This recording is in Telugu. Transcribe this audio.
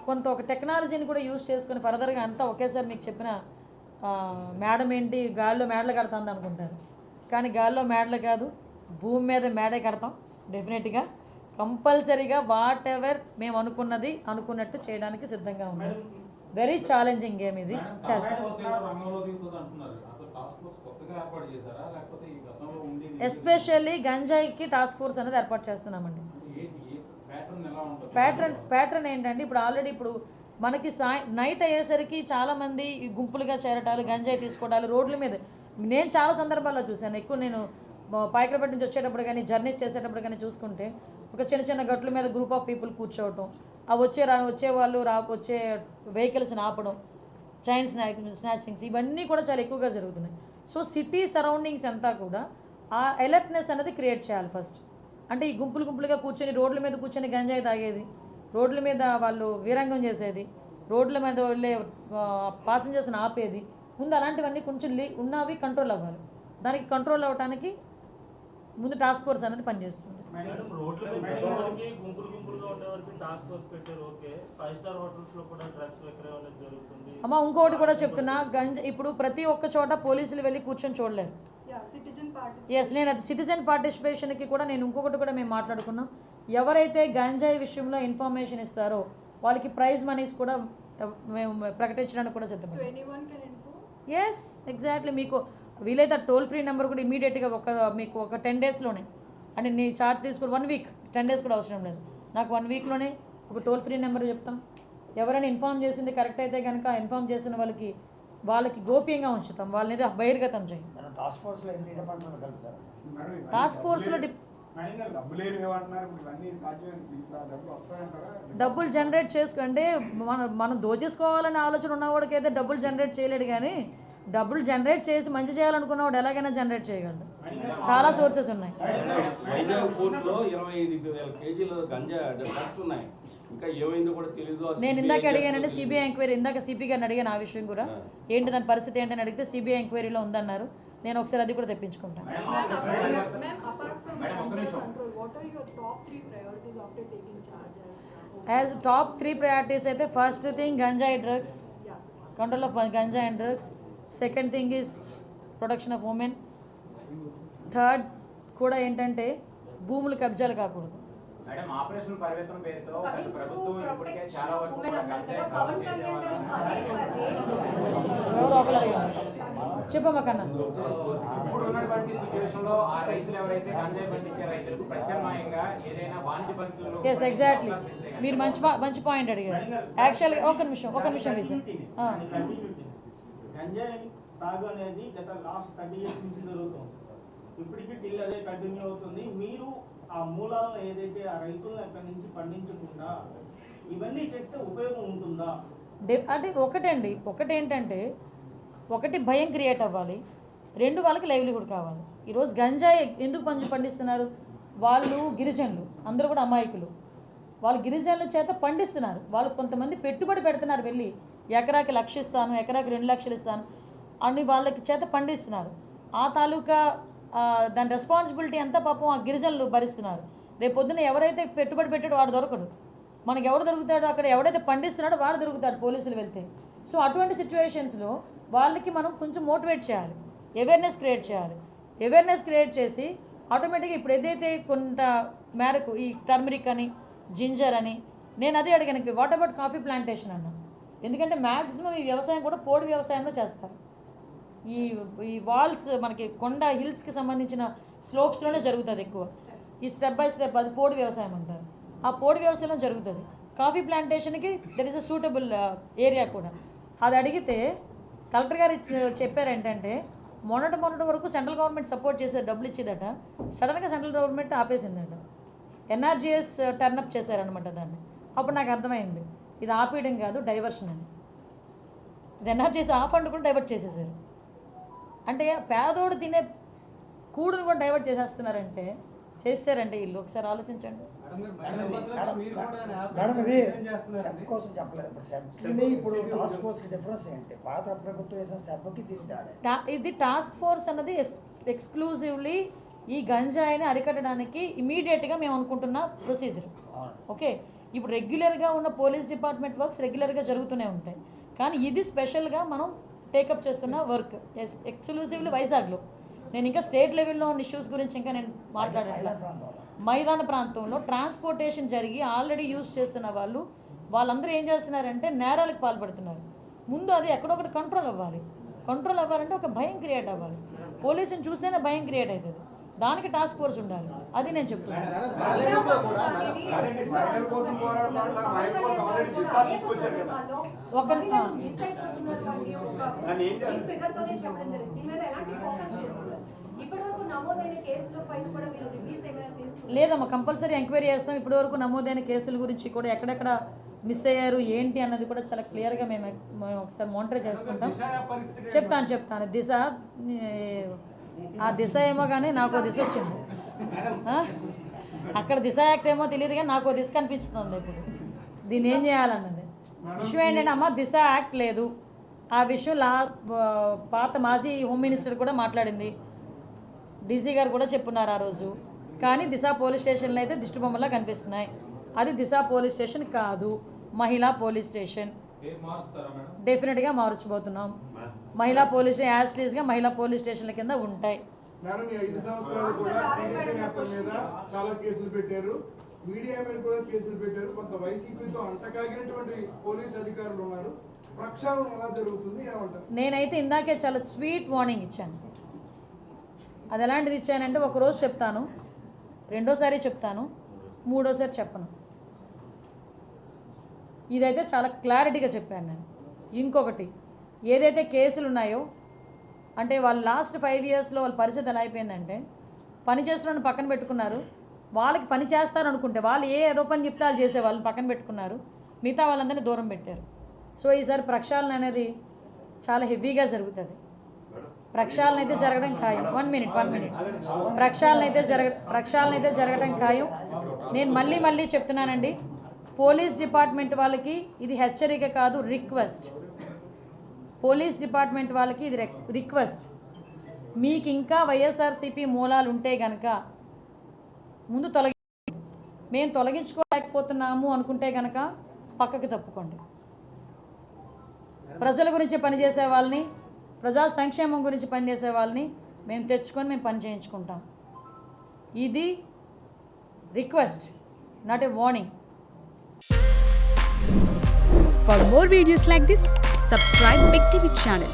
కొంత ఒక టెక్నాలజీని కూడా యూజ్ చేసుకుని ఫర్దర్గా అంతా ఒకేసారి మీకు చెప్పిన మేడం ఏంటి గాల్లో మేడలు కడుతుంది అనుకుంటారు, కానీ గాల్లో మేడలు కాదు, భూమి మీద మేడే కడతాం డెఫినెట్గా. కంపల్సరీగా వాట్ ఎవర్ మేము అనుకున్నట్టు చేయడానికి సిద్ధంగా ఉన్నాం. వెరీ ఛాలెంజింగ్ గేమ్ ఇది, చేస్తాం. ఎస్పెషల్లీ గంజాయికి టాస్క్ ఫోర్స్ అనేది ఏర్పాటు చేస్తున్నామండి. ప్యాటర్న్ ఏంటంటే ఇప్పుడు ఆల్రెడీ ఇప్పుడు మనకి నైట్ అయ్యేసరికి చాలామంది గుంపులుగా చేరటాలు, గంజాయి తీసుకోవడాలు రోడ్ల మీద నేను చాలా సందర్భాల్లో చూశాను. ఎక్కువ నేను పాయకరపేట నుంచి వచ్చేటప్పుడు కానీ జర్నీస్ చేసేటప్పుడు కానీ చూసుకుంటే ఒక చిన్న చిన్న గట్ల మీద గ్రూప్ ఆఫ్ పీపుల్ కూర్చోవటం, ఆ వచ్చే వాళ్ళు వచ్చే వెహికల్స్ని ఆపడం, చైన్ స్నాచింగ్స్ ఇవన్నీ కూడా చాలా ఎక్కువగా జరుగుతున్నాయి. సో సిటీ సరౌండింగ్స్ అంతా కూడా ఆ అలర్ట్నెస్ అనేది క్రియేట్ చేయాలి ఫస్ట్. అంటే ఈ గుంపులుగా కూర్చొని రోడ్ల మీద కూర్చొని గంజాయి తాగేది, రోడ్ల మీద వాళ్ళు వీరంగం చేసేది, రోడ్ల మీద వెళ్ళే పాసెంజర్స్ని ఆపేది, ముందు అలాంటివన్నీ కొంచెం ఉన్నవి కంట్రోల్ అవ్వాలి. దానికి కంట్రోల్ అవ్వడానికి ముందు టాస్క్ ఫోర్స్ అనేది పనిచేస్తుంది. అమ్మ ఇంకోటి కూడా చెప్తున్నా, ఇప్పుడు ప్రతి ఒక్క చోట పోలీసులు వెళ్ళి కూర్చొని చూడలేరు. ఎస్, నేను అది సిటిజన్ పార్టిసిపేషన్కి కూడా నేను ఇంకొకటి కూడా మేము మాట్లాడుకున్నాం. ఎవరైతే గంజాయి విషయంలో ఇన్ఫర్మేషన్ ఇస్తారో వాళ్ళకి ప్రైజ్ మనీస్ కూడా మేము ప్రకటించడానికి కూడా సిద్ధమే. Yes, exactly. మీకు వీలైతే టోల్ ఫ్రీ నెంబర్ కూడా ఇమీడియట్గా మీకు ఒక 10 daysలోనే, అంటే నీ ఛార్జ్ తీసుకుని 1 week 10 days కూడా అవసరం లేదు, నాకు 1 weekలోనే ఒక టోల్ ఫ్రీ నెంబర్ చెప్తాం. ఎవరైనా ఇన్ఫామ్ చేసింది కరెక్ట్ అయితే కనుక ఇన్ఫామ్ చేసిన వాళ్ళకి గోప్యంగా ఉంచుతాం, వాళ్ళని ఏదో బహిర్గతం చేయం. టాస్క్ ఫోర్స్లో డబ్బులు జనరేట్ చేసుకుంటే మనం దోచేసుకోవాలనే ఆలోచన ఉన్నవాడికి అయితే డబ్బులు జనరేట్ చేయలేడు, కానీ డబ్బులు జనరేట్ చేసి మంచి చేయాలనుకున్నవాడు ఎలాగైనా జనరేట్ చేయగలడు. చాలా సోర్సెస్ ఉన్నాయి. నేను ఇందాక అడిగానంటే సిబిఐ ఎంక్వైరీ, ఇందాక సిపి గారిని అడిగాను ఆ విషయం కూడా, ఏంటి దాని పరిస్థితి ఏంటని అడిగితే సిబిఐ ఎంక్వైరీలో ఉందన్నారు. నేను ఒకసారి అది కూడా తెప్పించుకుంటాను. యాజ్ టాప్ 3 priorities అయితే ఫస్ట్ థింగ్ గంజాయి డ్రగ్స్, కంట్రోల్ ఆఫ్ గంజాయి and drugs. Second thing is protection of women. Third కూడా ఏంటంటే భూములు కబ్జాలు కాకూడదు. చెప్పమ్మా కన్నా. Yes, exactly. మీరు మంచి పాయింట్ అడిగారు. యాక్చువల్గా ఒక నిమిషం సాగు అనేది గత లాస్ట్ 30 years నుంచి జరుగుతుంది. ఇప్పటికీ టిల్ అదే కంటిన్యూ అవుతుంది. మీరు ఆ మూలాలను ఏదైతే ఆ రైతులను అక్కడి నుంచి పండించకుండా ఇవన్నీ చేస్తే ఉపయోగం ఉంటుందా? అంటే ఒకటేంటంటే భయం క్రియేట్ అవ్వాలి, 2 వాళ్ళకి లైవ్లీహుడ్ కావాలి. ఈరోజు గంజాయి ఎందుకు పండిస్తున్నారు? వాళ్ళు గిరిజనులు, అందరూ కూడా అమాయకులు, వాళ్ళు గిరిజనుల చేత పండిస్తున్నారు. వాళ్ళు కొంతమంది పెట్టుబడి పెడుతున్నారు, వెళ్ళి ఎకరాకి 1,00,000 ఇస్తాను, ఎకరాకి 2 లక్షలు ఇస్తాను అని వాళ్ళకి చేత పండిస్తున్నారు. ఆ తాలూకా దాని రెస్పాన్సిబిలిటీ అంతా పాపం ఆ గిరిజనులు భరిస్తున్నారు. రేపు పొద్దున్న ఎవరైతే పెట్టుబడి పెట్టాడో వాడు దొరకడు, మనకు ఎవడు దొరుకుతాడో, అక్కడ ఎవడైతే పండిస్తున్నాడో వాడు దొరుకుతాడు పోలీసులు వెళ్తే. సో అటువంటి సిచ్యువేషన్స్లో వాళ్ళకి మనం కొంచెం మోటివేట్ చేయాలి, అవేర్నెస్ క్రియేట్ చేసి ఆటోమేటిక్గా ఇప్పుడు ఏదైతే కొంత మేరకు ఈ టర్మరిక్ అని జింజర్ అని, నేను అదే అడిగాను, వాట్ అబౌట్ కాఫీ ప్లాంటేషన్ అన్నా. ఎందుకంటే మ్యాక్సిమం ఈ వ్యవసాయం కూడా పోడు వ్యవసాయంలో చేస్తారు. ఈ వాల్స్ మనకి కొండ హిల్స్కి సంబంధించిన స్లోప్స్లోనే జరుగుతుంది ఎక్కువ. ఈ స్టెప్ బై స్టెప్ అది పోడు వ్యవసాయం అంటారు. ఆ పోడు వ్యవసాయంలో జరుగుతుంది. కాఫీ ప్లాంటేషన్కి that is a suitable area కూడా. అది అడిగితే కలెక్టర్ గారు చెప్పారేంటంటే మొన్నటి వరకు సెంట్రల్ గవర్నమెంట్ సపోర్ట్ చేసే డబ్బులు ఇచ్చేదట, సడన్గా సెంట్రల్ గవర్నమెంట్ ఆపేసిందట. ఎన్ఆర్జీఎస్ టర్నప్ చేశారనమాట దాన్ని. అప్పుడు నాకు అర్థమైంది ఇది ఆపేయడం కాదు, డైవర్షన్ అని. ఇది ఎన్ఆర్జీఎస్ ఆ ఫండ్ కూడా డైవర్ట్ చేసేసారు. అంటే పేదోడు తినే కూడును కూడా డైవర్ట్ చేసేస్తున్నారంటే వీళ్ళు ఒకసారి ఆలోచించండి. ఇది టాస్క్ ఫోర్స్ అన్నది ఎక్స్క్లూజివ్లీ ఈ గంజాయిని అరికట్టడానికి ఇమీడియట్గా మేము అనుకుంటున్న ప్రొసీజర్. ఓకే, ఇప్పుడు రెగ్యులర్గా ఉన్న పోలీస్ డిపార్ట్మెంట్ వర్క్స్ రెగ్యులర్గా జరుగుతూనే ఉంటాయి, కానీ ఇది స్పెషల్గా మనం టేకప్ చేస్తున్న వర్క్ ఎక్స్క్లూజివ్లీ వైజాగ్లో. నేను ఇంకా స్టేట్ లెవెల్లో ఉన్న ఇష్యూస్ గురించి ఇంకా నేను మాట్లాడట్లేదు. మైదాన ప్రాంతంలో ట్రాన్స్పోర్టేషన్ జరిగి ఆల్రెడీ యూజ్ చేస్తున్న వాళ్ళందరూ ఏం చేస్తున్నారంటే నేరాలకు పాల్పడుతున్నారు. ముందు అది ఎక్కడొకటి కంట్రోల్ అవ్వాలంటే ఒక భయం క్రియేట్ అవ్వాలి. పోలీసుని చూస్తేనే భయం క్రియేట్ అవుతుంది, దానికి టాస్క్ ఫోర్స్ ఉండాలి. అది నేను చెప్తున్నాను. లేదమ్మా, కంపల్సరీ ఎంక్వైరీ చేస్తాం. ఇప్పటివరకు నమోదైన కేసుల గురించి కూడా ఎక్కడెక్కడ మిస్ అయ్యారు ఏంటి అన్నది కూడా చాలా క్లియర్గా మేము ఒకసారి మానిటర్ చేసుకుంటాం. చెప్తాను. దిశ ఏమో కానీ నాకు దిశ వచ్చింది, అక్కడ దిశ యాక్ట్ ఏమో తెలియదు కానీ నాకు దిశ కనిపిస్తుంది. ఇప్పుడు దీన్ని ఏం చేయాలన్నది విషయం ఏంటంటే అమ్మ, దిశ యాక్ట్ లేదు. ఆ విషయం పాత మాజీ హోమ్ మినిస్టర్ కూడా మాట్లాడింది, డీసీ గారు కూడా చెప్పున్నారు ఆ రోజు. కానీ దిశ పోలీస్ స్టేషన్లో అయితే దిష్టి బొమ్మలా కనిపిస్తున్నాయి. అది దిశ పోలీస్ స్టేషన్ కాదు, మహిళా పోలీస్ స్టేషన్. డెఫినెట్గా మార్చబోతున్నాం. మహిళా పోలీస్ స్టేషన్ యాజ్లీజ్గా మహిళా పోలీస్ స్టేషన్ల కింద ఉంటాయి. మేడం, ఈ 5 సంవత్సరాలు కూడా టీడీపీ నేతల మీద చాలా కేసులు పెట్టారు, మీడియా మీద కూడా కేసులు పెట్టారు. కొంత వైసీపీతో అంటకాగినటువంటి పోలీస్ అధికారులు ఉన్నారు. ప్రక్షాళన ఎలా జరుగుతుంది ఏమంటారు? నేనైతే ఇందాకే చాలా స్వీట్ వార్నింగ్ ఇచ్చాను. అది ఎలాంటిది ఇచ్చానంటే, ఒకరోజు చెప్తాను, రెండోసారి చెప్తాను, మూడోసారి చెప్పను. ఇదైతే చాలా క్లారిటీగా చెప్పాను నేను. ఇంకొకటి, ఏదైతే కేసులు ఉన్నాయో అంటే వాళ్ళు లాస్ట్ 5 yearsలో వాళ్ళ పరిస్థితి ఎలా అయిపోయిందంటే, పని చేస్తున్న పక్కన పెట్టుకున్నారు. వాళ్ళకి పని చేస్తారు అనుకుంటే వాళ్ళు ఏదో పని చెప్తే వాళ్ళు చేసే వాళ్ళని పక్కన పెట్టుకున్నారు, మిగతా వాళ్ళందరినీ దూరం పెట్టారు. సో ఈసారి ప్రక్షాళన అనేది చాలా హెవీగా జరుగుతుంది. ప్రక్షాళన అయితే జరగడం ఖాయం. 1 minute ప్రక్షాళన అయితే జరగడం ఖాయం. నేను మళ్ళీ చెప్తున్నానండి, పోలీస్ డిపార్ట్మెంట్ వాళ్ళకి ఇది హెచ్చరిక కాదు, రిక్వెస్ట్. పోలీస్ డిపార్ట్మెంట్ వాళ్ళకి ఇది రిక్వెస్ట్. మీకు ఇంకా వైఎస్ఆర్సీపీ మూలాలు ఉంటే కనుక ముందు మేము తొలగించుకోలేకపోతున్నాము అనుకుంటే కనుక పక్కకి తప్పుకోండి. ప్రజల గురించి పనిచేసే వాళ్ళని, ప్రజా సంక్షేమం గురించి పనిచేసే వాళ్ళని మేము తెచ్చుకొని మేము పని చేయించుకుంటాం. ఇది request, not a warning. For more videos like this, subscribe Big TV channel.